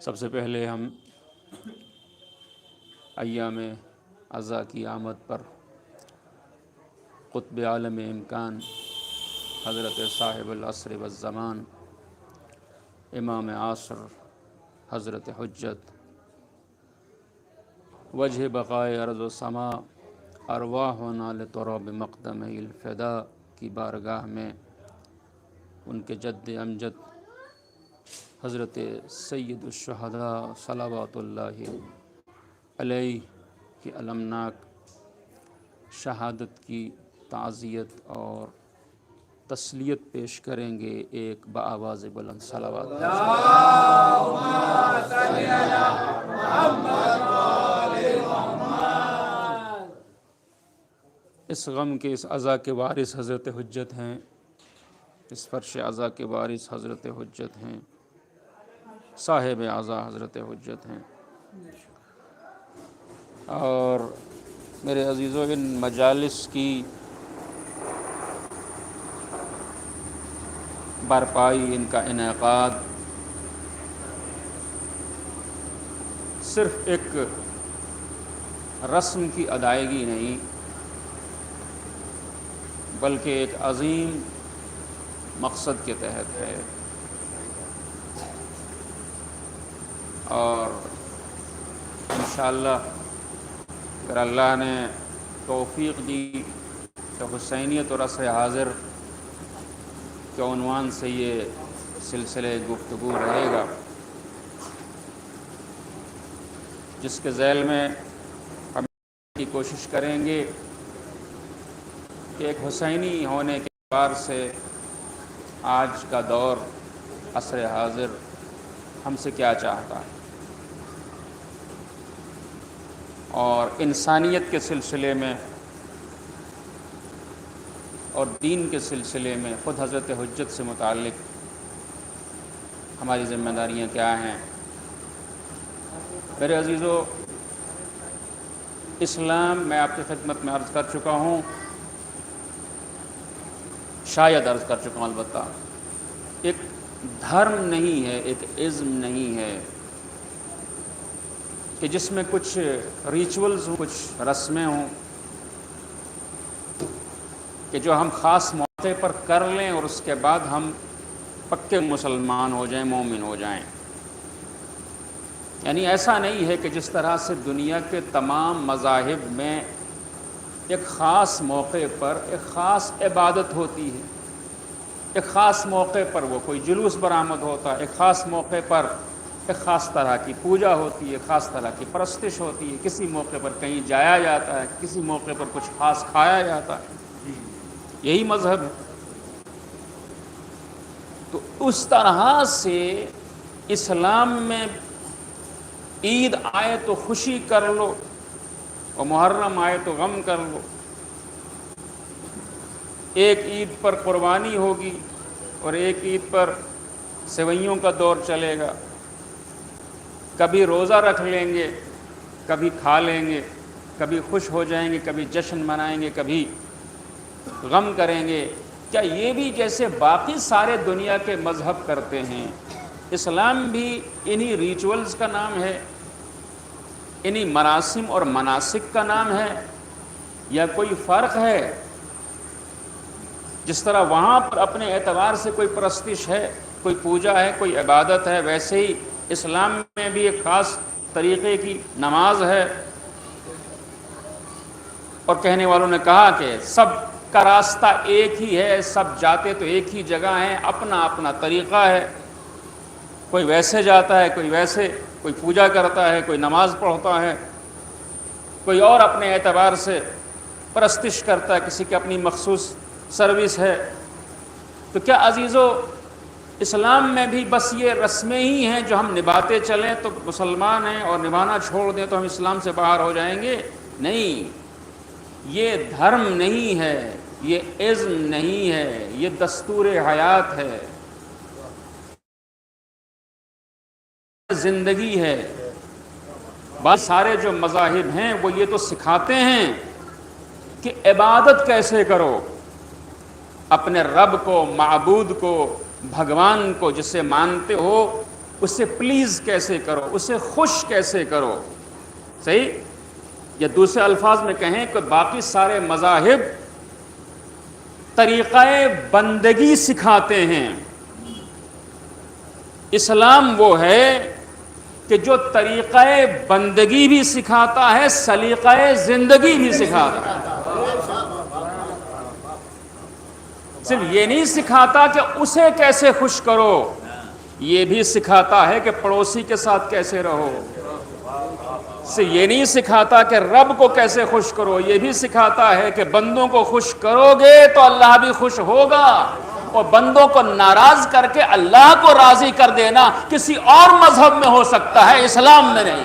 سب سے پہلے ہم ایام عزا کی آمد پر قطب عالم امکان حضرت صاحب العصر والزمان امام عصر حضرت حجت وجہ بقائے ارض و سما ارواحنا لتراب مقدمہ الفدا کی بارگاہ میں ان کے جد امجد حضرت سید الشہداء صلوات اللہ علیہ کی المناک شہادت کی تعزیت اور تسلیت پیش کریں گے ایک بآواز بلند صلوات۔ اس غم کے اس عزا کے وارث حضرت حجت ہیں، اس فرش عزا کے وارث حضرت حجت ہیں، صاحب عزا حضرت حجت ہیں۔ اور میرے عزیزو، ان مجالس کی برپائی، ان کا انعقاد صرف ایک رسم کی ادائیگی نہیں بلکہ ایک عظیم مقصد کے تحت ہے، اور انشاءاللہ اگر اللہ نے توفیق دی تو حسینیت اور عصر حاضر کے عنوان سے یہ سلسلہ گفتگو رہے گا، جس کے ذیل میں ہم کی کوشش کریں گے کہ ایک حسینی ہونے کے اعتبار سے آج کا دور عصر حاضر ہم سے کیا چاہتا ہے، اور انسانیت کے سلسلے میں اور دین کے سلسلے میں خود حضرت حجت سے متعلق ہماری ذمہ داریاں کیا ہیں۔ میرے عزیزو، اسلام میں آپ کی خدمت میں عرض کر چکا ہوں، شاید عرض کر چکا ہوں، البتہ ایک دھرم نہیں ہے، ایک ازم نہیں ہے کہ جس میں کچھ ریچولز ہوں، کچھ رسمیں ہوں کہ جو ہم خاص موقع پر کر لیں اور اس کے بعد ہم پکے مسلمان ہو جائیں، مومن ہو جائیں۔ یعنی ایسا نہیں ہے کہ جس طرح سے دنیا کے تمام مذاہب میں ایک خاص موقع پر ایک خاص عبادت ہوتی ہے، ایک خاص موقع پر وہ کوئی جلوس برآمد ہوتا ہے، ایک خاص موقع پر ایک خاص طرح کی پوجا ہوتی ہے، خاص طرح کی پرستش ہوتی ہے، کسی موقع پر کہیں جایا جاتا ہے، کسی موقع پر کچھ خاص کھایا جاتا ہے، یہی مذہب ہے۔ تو اس طرح سے اسلام میں عید آئے تو خوشی کر لو اور محرم آئے تو غم کر لو، ایک عید پر قربانی ہوگی اور ایک عید پر سوئیوں کا دور چلے گا، کبھی روزہ رکھ لیں گے، کبھی کھا لیں گے، کبھی خوش ہو جائیں گے، کبھی جشن منائیں گے، کبھی غم کریں گے۔ کیا یہ بھی جیسے باقی سارے دنیا کے مذہب کرتے ہیں، اسلام بھی انہی ریچولز کا نام ہے، انہی مراسم اور مناسک کا نام ہے، یا کوئی فرق ہے؟ جس طرح وہاں پر اپنے اعتبار سے کوئی پرستش ہے، کوئی پوجا ہے، کوئی عبادت ہے، ویسے ہی اسلام میں بھی ایک خاص طریقے کی نماز ہے۔ اور کہنے والوں نے کہا کہ سب کا راستہ ایک ہی ہے، سب جاتے تو ایک ہی جگہ ہیں، اپنا اپنا طریقہ ہے، کوئی ویسے جاتا ہے، کوئی ویسے، کوئی پوجا کرتا ہے، کوئی نماز پڑھتا ہے، کوئی اور اپنے اعتبار سے پرستش کرتا ہے، کسی کی اپنی مخصوص سروس ہے۔ تو کیا عزیزو، اسلام میں بھی بس یہ رسمیں ہی ہیں جو ہم نبھاتے چلیں تو مسلمان ہیں، اور نبھانا چھوڑ دیں تو ہم اسلام سے باہر ہو جائیں گے؟ نہیں، یہ دھرم نہیں ہے، یہ ازم نہیں ہے، یہ دستور حیات ہے، زندگی ہے۔ بس سارے جو مذاہب ہیں وہ یہ تو سکھاتے ہیں کہ عبادت کیسے کرو، اپنے رب کو، معبود کو، بھگوان کو جسے مانتے ہو اسے پلیز کیسے کرو، اسے خوش کیسے کرو. صحیح؟ یا دوسرے الفاظ میں کہیں کہ باقی سارے مذاہب طریقہ بندگی سکھاتے ہیں، اسلام وہ ہے کہ جو طریقہ بندگی بھی سکھاتا ہے، سلیقہ زندگی بھی سکھاتا ہے. صرف یہ نہیں سکھاتا کہ اسے کیسے خوش کرو، یہ بھی سکھاتا ہے کہ پڑوسی کے ساتھ کیسے رہو. سے یہ نہیں سکھاتا کہ رب کو کیسے خوش کرو، یہ بھی سکھاتا ہے کہ بندوں کو خوش کرو گے تو اللہ بھی خوش ہوگا، اور بندوں کو ناراض کر کے اللہ کو راضی کر دینا کسی اور مذہب میں ہو سکتا ہے، اسلام میں نہیں.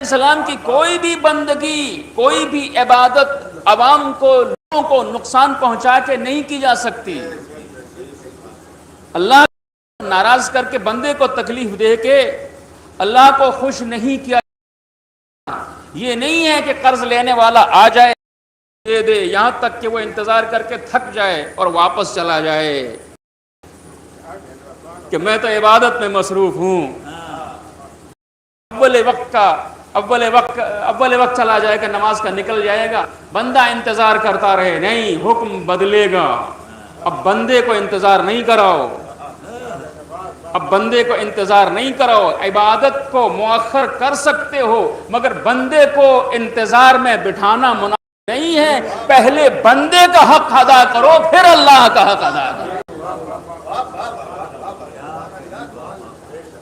اسلام کی کوئی بھی بندگی، کوئی بھی عبادت عوام کو، لوگوں کو نقصان پہنچا کے نہیں کی جا سکتی. اللہ کو ناراض کر کے بندے کو تکلیف دے کے اللہ کو خوش نہیں کیا. یہ نہیں ہے کہ قرض لینے والا آ جائے دے دے، یہاں تک کہ وہ انتظار کر کے تھک جائے اور واپس چلا جائے کہ میں تو عبادت میں مصروف ہوں. اول وقت چلا جائے کہ نماز کا نکل جائے گا، بندہ انتظار کرتا رہے. نہیں، حکم بدلے گا. اب بندے کو انتظار نہیں کراؤ، اب بندے کو انتظار نہیں کراؤ. عبادت کو مؤخر کر سکتے ہو مگر بندے کو انتظار میں بٹھانا مناسب نہیں ہے. پہلے بندے کا حق ادا کرو، پھر اللہ کا حق ادا کرو.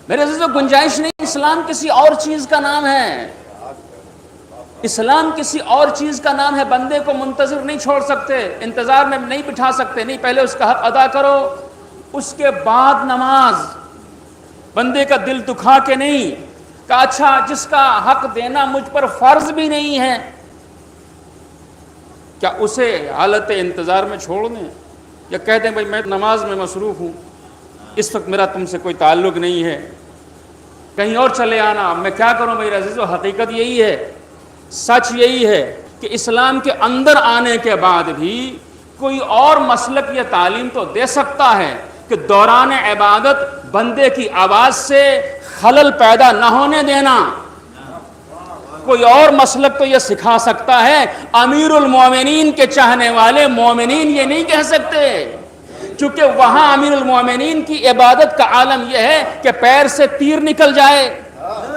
میرے عزیزو، گنجائش نہیں. اسلام کسی اور چیز کا نام ہے، اسلام کسی اور چیز کا نام ہے. بندے کو منتظر نہیں چھوڑ سکتے، انتظار میں نہیں بٹھا سکتے. نہیں، پہلے اس کا حق ادا کرو، اس کے بعد نماز. بندے کا دل دکھا کے نہیں کہ اچھا جس کا حق دینا مجھ پر فرض بھی نہیں ہے، کیا اسے حالت انتظار میں چھوڑ دیں یا کہہ دیں بھائی میں نماز میں مصروف ہوں، اس وقت میرا تم سے کوئی تعلق نہیں ہے، کہیں اور چلے آنا. میں کیا کروں میرے عزیزو؟ حقیقت یہی ہے، سچ یہی ہے کہ اسلام کے اندر آنے کے بعد بھی کوئی اور مسلک یا تعلیم تو دے سکتا ہے کہ دوران عبادت بندے کی آواز سے خلل پیدا نہ ہونے دینا. کوئی اور مسلک تو یہ سکھا سکتا ہے. امیر المومنین کے چاہنے والے مومنین یہ نہیں کہہ سکتے، چونکہ وہاں امیر المومنین کی عبادت کا عالم یہ ہے کہ پیر سے تیر نکل جائے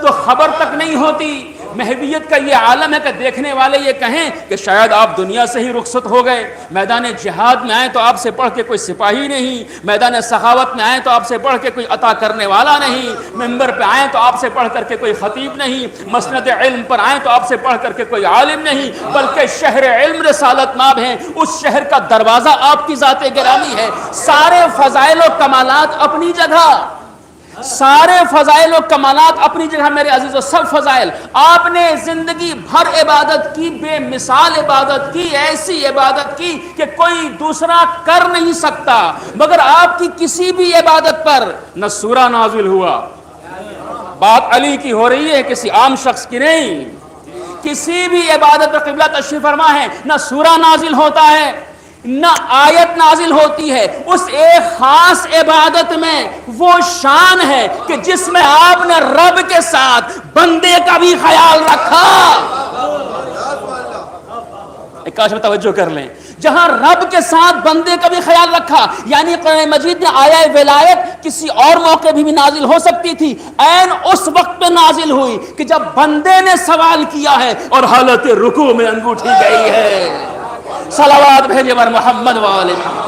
تو خبر تک نہیں ہوتی. محبیت کا یہ عالم ہے کہ دیکھنے والے یہ کہیں کہ شاید آپ دنیا سے ہی رخصت ہو گئے. میدان جہاد میں آئیں تو آپ سے بڑھ کے کوئی سپاہی نہیں، میدان سخاوت میں آئیں تو آپ سے بڑھ کے کوئی عطا کرنے والا نہیں، منبر پہ آئیں تو آپ سے بڑھ کر کے کوئی خطیب نہیں، مسند علم پر آئیں تو آپ سے بڑھ کر کے کوئی عالم نہیں، بلکہ شہر علم رسالت مآب ہیں. اس شہر کا دروازہ آپ کی ذات گرامی ہے. سارے فضائل و کمالات اپنی جگہ، سارے فضائل و کمالات اپنی جگہ میرے عزیزو. سب فضائل. آپ نے زندگی بھر عبادت کی، بے مثال عبادت کی، ایسی عبادت کی کہ کوئی دوسرا کر نہیں سکتا، مگر آپ کی کسی بھی عبادت پر نہ سورہ نازل ہوا. بات علی کی ہو رہی ہے، کسی عام شخص کی نہیں. کسی بھی عبادت پر قبلہ تشریف فرما ہے، نہ سورہ نازل ہوتا ہے نہ آیت نازل ہوتی ہے. اس ایک خاص عبادت میں وہ شان ہے کہ جس میں آپ نے رب کے ساتھ بندے کا بھی خیال رکھا. ایک کاش میں توجہ کر لیں، جہاں رب کے ساتھ بندے کا بھی خیال رکھا. یعنی قرآن مجید میں آیہ ولایت کسی اور موقع بھی نازل ہو سکتی تھی، عین اس وقت پہ نازل ہوئی کہ جب بندے نے سوال کیا ہے اور حالت رکوع میں انگوٹھی گئی ہے. صلوات بھیجے بر محمد والے محمد.